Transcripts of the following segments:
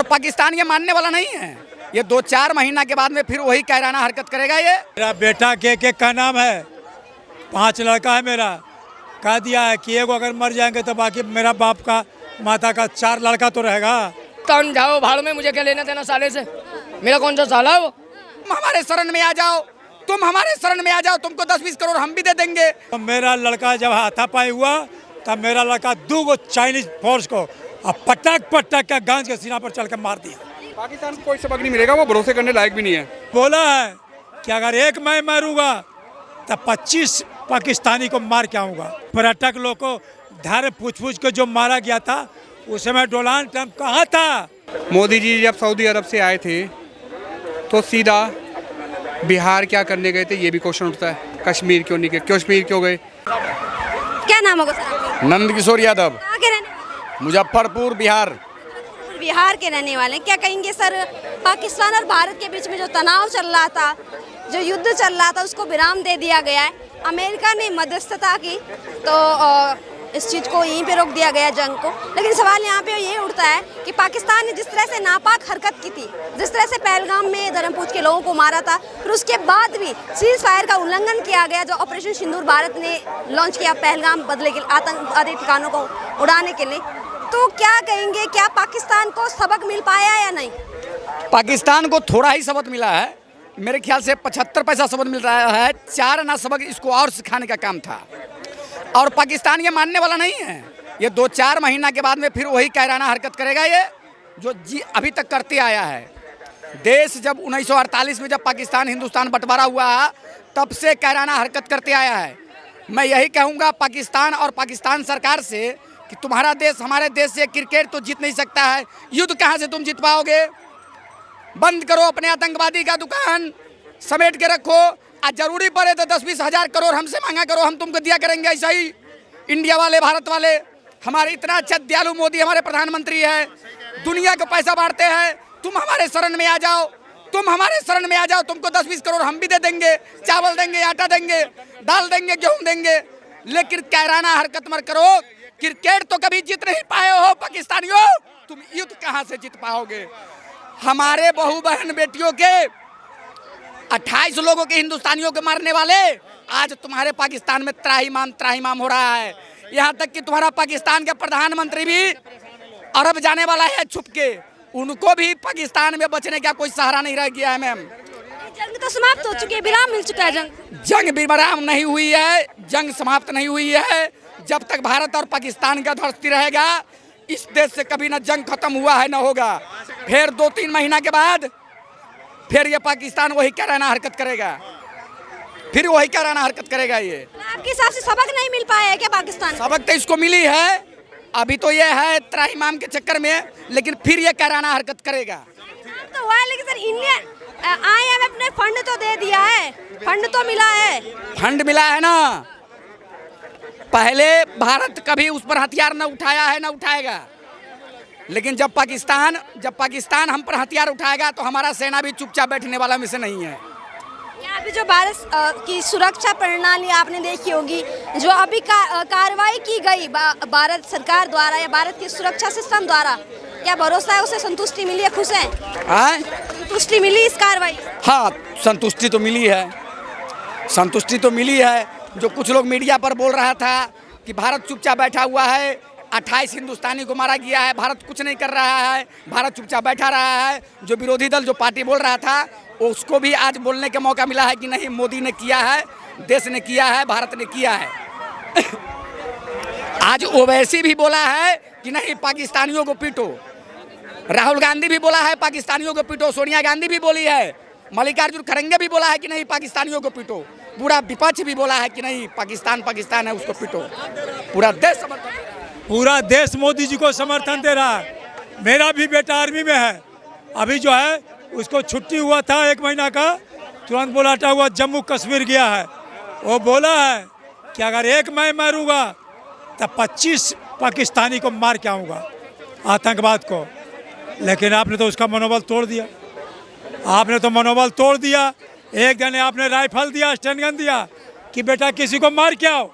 पाकिस्तान ये मानने वाला नहीं है। ये 2-4 महीना के बाद में फिर वही कायराना हरकत करेगा। ये मेरा बेटा के का नाम है, 5 लड़का है मेरा। कह दिया है कि एगो अगर मर जाएंगे तो बाकी मेरा बाप का माता का 4 लड़का तो रहेगा। कौन जाओ भाड़ में, मुझे क्या लेना देना साले से, मेरा कौन सा साला है वो। तुम हमारे शरण में आ जाओ, तुम हमारे शरण में आ जाओ, तुमको 10-20 करोड़ हम भी दे देंगे। तो मेरा लड़का जब हाथापाई हुआ तब मेरा लड़का 2 चाइनीज फोर्स को अब पटक के गांज के सीना पर चल के मार दिया। पाकिस्तान को कोई सबक नहीं मिलेगा, वो भरोसे करने लायक भी नहीं है। बोला है कि अगर एक मैं मारूंगा तब 25 पाकिस्तानी को मार के आऊंगा। पर्यटक लोग को धैर्य पूछ के जो मारा गया था उस समय डोनाल्ड ट्रंप कहाँ था। मोदी जी जब सऊदी अरब से आए थे तो सीधा बिहार क्या करने गए थे, ये भी क्वेश्चन उठता है। कश्मीर क्यों नहीं गए, कश्मीर क्यों गए। क्या नाम होगा सर? नंद किशोर यादव, कहाँ के रहने वाले? मुजफ्फरपुर, बिहार। बिहार के रहने वाले हैं। क्या कहेंगे सर, पाकिस्तान और भारत के बीच में जो तनाव चल रहा था, जो युद्ध चल रहा था, उसको विराम दे दिया गया है। अमेरिका ने मध्यस्थता की तो इस चीज़ को यहीं पे रोक दिया गया जंग को। लेकिन सवाल यहाँ पे ये उठता है कि पाकिस्तान ने जिस तरह से नापाक हरकत की थी, जिस तरह से पहलगाम में धर्मपूछ के लोगों को मारा था, फिर उसके बाद भी सीज फायर का उल्लंघन किया गया, जो ऑपरेशन सिंदूर भारत ने लॉन्च किया पहलगाम बदले के आतंकवादी ठिकानों को उड़ाने के लिए। तो क्या कहेंगे, क्या पाकिस्तान को सबक मिल पाया या नहीं? पाकिस्तान को थोड़ा ही सबक मिला है, मेरे ख्याल से 75 पैसा सबक मिल रहा है। 4 आना सबक इसको और सिखाने का काम था। और पाकिस्तान ये मानने वाला नहीं है। ये 2-4 महीना के बाद में फिर वही कायराना हरकत करेगा, ये जो अभी तक करते आया है। देश जब 1948 में जब पाकिस्तान हिंदुस्तान बंटवारा हुआ तब से कायराना हरकत करते आया है। मैं यही कहूँगा पाकिस्तान और पाकिस्तान सरकार से कि तुम्हारा देश हमारे देश से क्रिकेट तो जीत नहीं सकता है, युद्ध कहाँ से तुम जीत पाओगे। बंद करो अपने आतंकवादी का दुकान, समेट के रखो। आज जरूरी पड़े तो 10-20 हज़ार करोड़ हमसे मांगा करो, हम तुमको दिया करेंगे। ऐसा ही इंडिया वाले, भारत वाले, हमारे इतना अच्छा दयालु मोदी हमारे प्रधानमंत्री है, दुनिया को पैसा बांटते हैं। तुम हमारे शरण में आ जाओ, तुम हमारे शरण में आ जाओ, तुमको 10-20 करोड़ हम भी दे देंगे, चावल देंगे, आटा देंगे, दाल देंगे, गेहूँ देंगे। लेकिन कायराना हरकत मत करो। क्रिकेट तो कभी जीत नहीं पाए हो पाकिस्तानियों, तुम युद्ध कहाँ से जीत पाओगे। हमारे बहू बहन बेटियों के 28 लोगों के हिंदुस्तानियों के मारने वाले आज तुम्हारे पाकिस्तान में त्राहिमाम हो रहा है। यहाँ तक कि तुम्हारा पाकिस्तान के प्रधानमंत्री भी अरब जाने वाला है छुप के, उनको भी पाकिस्तान में बचने का कोई सहारा नहीं रह गया है। मैम, जंग तो समाप्त हो चुकी है, विराम मिल चुका है। जंग विराम नहीं हुई है, जंग समाप्त नहीं हुई है। जब तक भारत और पाकिस्तान का धरती रहेगा, इस देश से कभी न जंग खत्म हुआ है न होगा। फिर 2-3 महीना के बाद फिर ये पाकिस्तान वही कायराना हरकत करेगा, फिर वही कायराना हरकत करेगा। ये आपके हिसाब से सबक नहीं मिल पाया है क्या पाकिस्तान? सबक तो इसको मिली है, अभी तो ये है त्राहिमाम के चक्कर में, लेकिन फिर ये कायराना हरकत करेगा। तो हुआ है, लेकिन सर इंडिया IMF ने फंड तो दे दिया है, फंड तो मिला है। फंड मिला है ना, पहले भारत कभी उस पर हथियार न उठाया है, न उठाएगा। लेकिन जब पाकिस्तान हम पर हथियार उठाएगा तो हमारा सेना भी चुपचाप बैठने वाला में से नहीं है। यहाँ भी जो भारत की सुरक्षा प्रणाली आपने देखी होगी, जो अभी कार्रवाई की गई भारत सरकार द्वारा या भारत के सुरक्षा सिस्टम द्वारा, क्या भरोसा है, उसे संतुष्टि मिली है, खुश हैं? संतुष्टि मिली इस कार्रवाई? हाँ, संतुष्टि तो मिली है, संतुष्टि तो मिली है। जो कुछ लोग मीडिया पर बोल रहा था कि भारत चुपचाप बैठा हुआ है, 28 हिंदुस्तानी को मारा गया है, भारत कुछ नहीं कर रहा है, भारत चुपचाप बैठा रहा है, जो विरोधी दल जो पार्टी बोल रहा था उसको भी आज बोलने का मौका मिला है कि नहीं, मोदी ने किया है, देश ने किया है, भारत ने किया है। आज ओवैसी भी बोला है कि नहीं पाकिस्तानियों को पीटो, राहुल गांधी भी बोला है पाकिस्तानियों को पीटो, सोनिया गांधी भी बोली है, मल्लिकार्जुन खड़गे भी बोला है कि नहीं पाकिस्तानियों को पीटो, पूरा विपक्ष भी बोला है कि नहीं पाकिस्तान है उसको पीटो। पूरा देश मोदी जी को समर्थन दे रहा है। मेरा भी बेटा आर्मी में है, अभी जो है उसको छुट्टी हुआ था 1 महीना का, तुरंत बुलाता हुआ जम्मू कश्मीर गया है। वो बोला है कि अगर एक मैं मारूंगा तब 25 पाकिस्तानी को मार के आऊँगा, आतंकवाद को। लेकिन आपने तो उसका मनोबल तोड़ दिया, आपने तो मनोबल तोड़ दिया। एक दिन आपने राइफल दिया, स्टैंड गन दिया कि बेटा किसी को मार के आओ,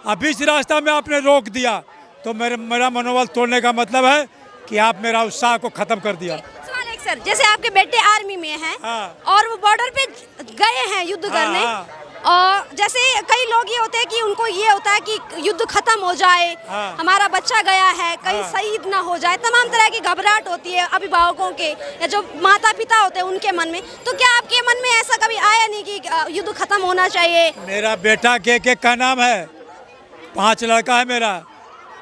अब बीच रास्ता में आपने रोक दिया। तो मेरा मनोबल तोड़ने का मतलब है कि आप मेरा उत्साह को ख़त्म कर दिया। सवाल एक सर, जैसे आपके बेटे आर्मी में हैं हाँ। और वो बॉर्डर पे गए हैं युद्ध करने, हाँ। और जैसे कई लोग ये होते हैं कि उनको ये होता है कि युद्ध खत्म हो जाए, हाँ। हमारा बच्चा गया है, कहीं हाँ। शहीद ना हो जाए, तमाम तरह की घबराहट होती है अभिभावकों के या जो माता पिता होते हैं उनके मन में। तो क्या आपके मन में ऐसा कभी आया नहीं कि युद्ध खत्म होना चाहिए? मेरा बेटा के का नाम है, 5 लड़का है मेरा,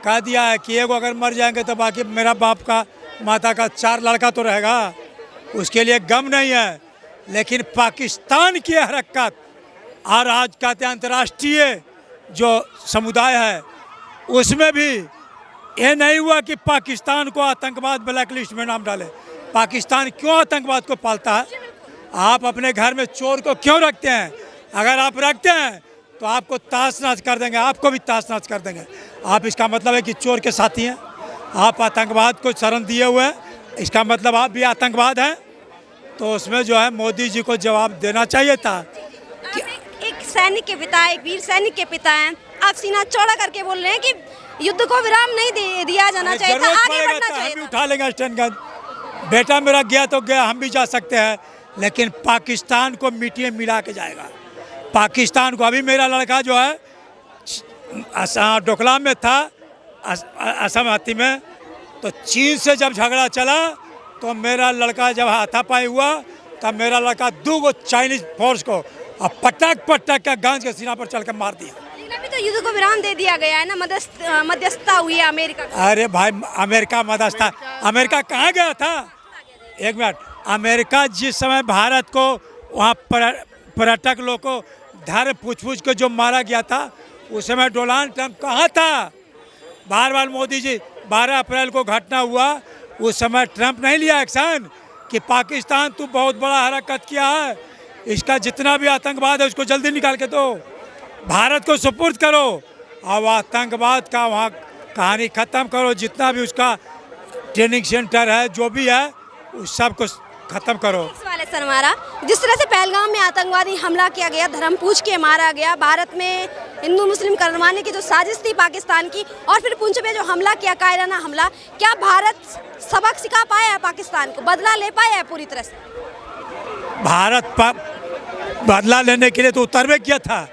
कह दिया है कि एक अगर मर जाएंगे तो बाकी मेरा बाप का माता का 4 लड़का तो रहेगा, उसके लिए गम नहीं है। लेकिन पाकिस्तान की हरकत और आज का अंतर्राष्ट्रीय जो समुदाय है उसमें भी ये नहीं हुआ कि पाकिस्तान को आतंकवाद ब्लैक लिस्ट में नाम डाले। पाकिस्तान क्यों आतंकवाद को पालता है? आप अपने घर में चोर को क्यों रखते हैं? अगर आप रखते हैं तो आपको ताश नाच कर देंगे, आपको भी ताश नाच कर देंगे। आप इसका मतलब है कि चोर के साथी हैं, आप आतंकवाद को शरण दिए हुए हैं, इसका मतलब आप भी आतंकवाद हैं। तो उसमें जो है मोदी जी को जवाब देना चाहिए था। एक सैनिक के पिता, एक वीर सैनिक के पिता हैं, आप सीना चौड़ा करके बोल रहे हैं कि युद्ध को विराम नहीं दिया जाना चाहिए था, आगे बढ़ना चाहिए हम भी था। उठा लेंगे स्टैंड गन। बेटा मेरा गया तो गया, हम भी जा सकते हैं, लेकिन पाकिस्तान को मिट्टी में मिला के जाएगा। पाकिस्तान को, अभी मेरा लड़का जो है डोकलाम में था, असम हाथी में, तो चीन से जब झगड़ा चला तो मेरा लड़का जब हाथापाई हुआ तब मेरा लड़का 2 चाइनीज फोर्स को और पटक के गांज के सीना पर चल के मार दिया। लेकिन अभी तो युद्ध को विराम दे दिया गया है ना, मध्यस्थता हुई है अमेरिका की। अरे भाई, अमेरिका मध्यस्थता, अमेरिका कहाँ गया था? एक मिनट, अमेरिका जिस समय भारत को वहाँ पर्यटक लोग को धर पूछ के जो मारा गया था, उस समय डोनाल्ड ट्रंप कहाँ था? बार बार मोदी जी 12 अप्रैल को घटना हुआ, उस समय ट्रंप नहीं लिया एक्शन कि पाकिस्तान तू बहुत बड़ा हरकत किया है, इसका जितना भी आतंकवाद है उसको जल्दी निकाल के दो, भारत को सुपुर्द करो और आतंकवाद का वहाँ कहानी ख़त्म करो। जितना भी उसका ट्रेनिंग सेंटर है, जो भी है, उस सब को ख़त्म करो। वाले सर, हमारा जिस तरह से पहलगाम में आतंकवादी हमला किया गया, धर्म पूछ के मारा गया, भारत में हिंदू मुस्लिम करवाने की जो साजिश थी पाकिस्तान की, और फिर पुंछ में जो हमला किया, कायराना हमला, क्या भारत सबक सिखा पाया है पाकिस्तान को, बदला ले पाया है पूरी तरह से? भारत बदला लेने के लिए तो उतरवे किया था,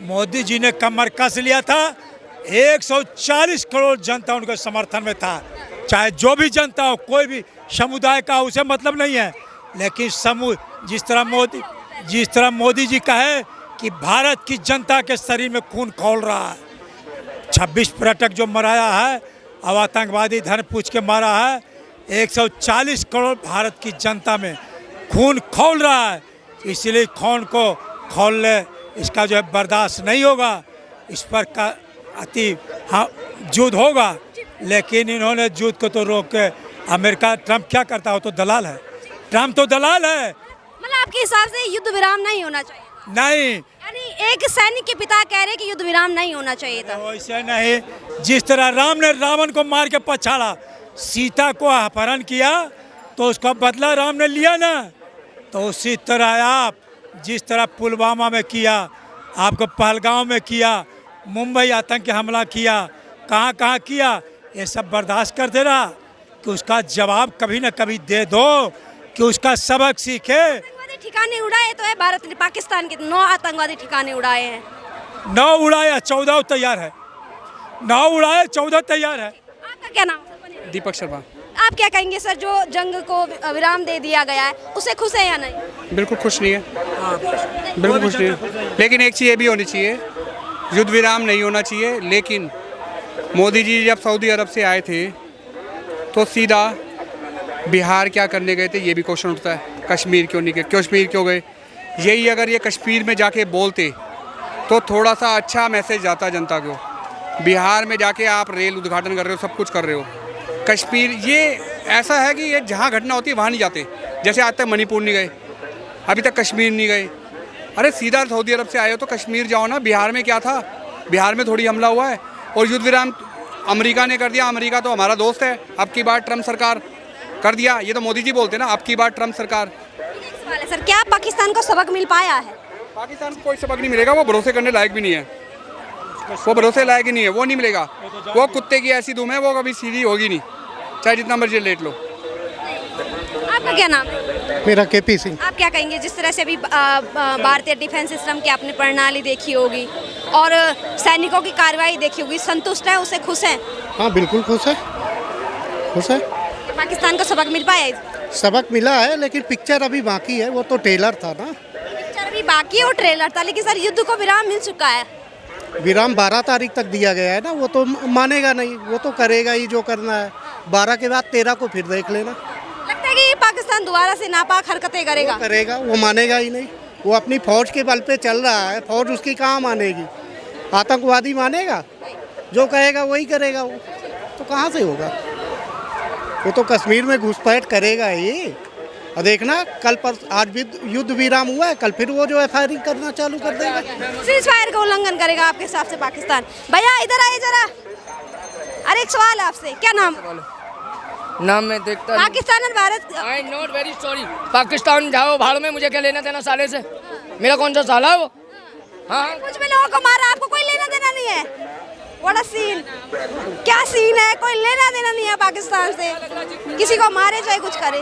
मोदी जी ने कमर कस लिया था। 140 करोड़ जनता उनके समर्थन में था, चाहे जो भी जनता हो, कोई भी समुदाय का, उसे मतलब नहीं है। लेकिन जिस तरह मोदी जी कहे कि भारत की जनता के शरीर में खून खौल रहा है, 26 पर्यटक जो मराया है, अब आतंकवादी धन पूछ के मारा है, 140 करोड़ भारत की जनता में खून खौल रहा है। इसलिए खून को खौल ले, इसका जो है बर्दाश्त नहीं होगा, इस पर का अति युद्ध होगा। लेकिन इन्होंने युद्ध को तो रोक के, अमेरिका ट्रंप क्या करता हो, तो दलाल है, ट्रंप तो दलाल है। मतलब आपके हिसाब से युद्ध विराम नहीं होना चाहिए? नहीं, यानी एक सैनिक के पिता कह रहे कि युद्ध विराम नहीं होना चाहिए था। वैसे नहीं, जिस तरह राम ने रावण को मार के पछाड़ा, सीता को अपहरण किया, तो उसका बदला राम ने लिया ना। तो उसी तरह आप जिस तरह पुलवामा में किया, आपको पहलगांव में किया, मुंबई आतंकी हमला किया, कहाँ कहाँ किया, ये सब बर्दाश्त कर दे रहा कि उसका जवाब कभी न कभी दे दो, कि उसका सबक सीखे। आतंकवादी ठिकाने उड़ाए तो है भारत ने, पाकिस्तान के 9 आतंकवादी ठिकाने उड़ाए हैं। 9 उड़ाया, 14 तैयार है, 9 उड़ाए, 14 तैयार है। आपका क्या नाम है? दीपक शर्मा। आप क्या कहेंगे सर, जो जंग को विराम दे दिया गया है, उसे खुश है या नहीं? बिल्कुल खुश नहीं है, बिल्कुल खुश नहीं है। लेकिन एक चीज़ ये भी होनी चाहिए, युद्ध विराम नहीं होना चाहिए। लेकिन मोदी जी जब सऊदी अरब से आए थे तो सीधा बिहार क्या करने गए थे, ये भी क्वेश्चन उठता है। कश्मीर क्यों नहीं गए, कश्मीर क्यों गए? यही अगर ये कश्मीर में जाके बोलते तो थोड़ा सा अच्छा मैसेज जाता जनता को। बिहार में जाके आप रेल उद्घाटन कर रहे हो, सब कुछ कर रहे हो। कश्मीर ये ऐसा है कि ये जहाँ घटना होती है वहाँ नहीं जाते। जैसे आज तक मणिपुर नहीं गए, अभी तक कश्मीर नहीं गए। अरे सीधा सऊदी अरब से आए हो तो कश्मीर जाओ ना। बिहार में क्या था? बिहार में थोड़ी हमला हुआ है। और युद्ध विराम अमेरिका ने कर दिया। अमेरिका तो हमारा दोस्त है। अब की बार ट्रंप सरकार कर दिया। ये तो मोदी जी बोलते ना, अब की बार ट्रंप सरकार। सर, क्या पाकिस्तान को सबक मिल पाया है? पाकिस्तान को कोई सबक नहीं मिलेगा। वो भरोसे करने लायक भी नहीं है, वो भरोसे लायक ही नहीं है, वो नहीं मिलेगा। वो कुत्ते की ऐसी धूम है, वो कभी सीधी होगी नहीं। चाहे जितना मर्जी लेट लो। आपका क्या नाम है? मेरा केपी सिंह। आप क्या कहेंगे जिस तरह से अभी भारतीय डिफेंस सिस्टम की आपने प्रणाली देखी होगी और सैनिकों की कार्रवाई देखी होगी, संतुष्ट है, उससे खुश हैं? हाँ बिल्कुल खुश है, खुश है। पाकिस्तान को सबक मिल पाया? सबक मिला है, लेकिन पिक्चर अभी बाकी है, वो तो ट्रेलर था ना। पिक्चर अभी बाकी है, वो ट्रेलर था, लेकिन सर युद्ध को विराम मिल चुका है। विराम 12 तारीख तक दिया गया है ना, वो तो मानेगा नहीं, वो तो करेगा ही जो करना है। 12 के बाद 13 को फिर देख लेना। लगता है कि पाकिस्तान दोबारा से नापाक हरकतें करेगा? करेगा, वो मानेगा ही नहीं। वो अपनी फौज के बल पे चल रहा है, फौज उसकी कहाँ मानेगी? आतंकवादी मानेगा? जो कहेगा वही करेगा वो, तो कहाँ से होगा? वो तो कश्मीर में घुसपैठ करेगा ही। और देखना कल पर आज भी युद्ध विराम हुआ है, कल फिर वो जो फायरिंग करना चालू कर देगा। सीज फायर का उल्लंघन करेगा आपके हिसाब से पाकिस्तान? भैया इधर आइए जरा। अरे एक सवाल है आपसे, क्या नाम? नाम में देखता पाकिस्तान और Bharat. I am not very sorry. Pakistan जाओ भाड़ में, मुझे क्या लेना देना साले से? मेरा कौन सा साला है वो? हाँ कुछ भी लोगों को मारा, आपको कोई लेना देना नहीं है। बड़ा सीन, क्या सीन है, कोई लेना देना नहीं है पाकिस्तान से। किसी को मारे चाहे कुछ करे।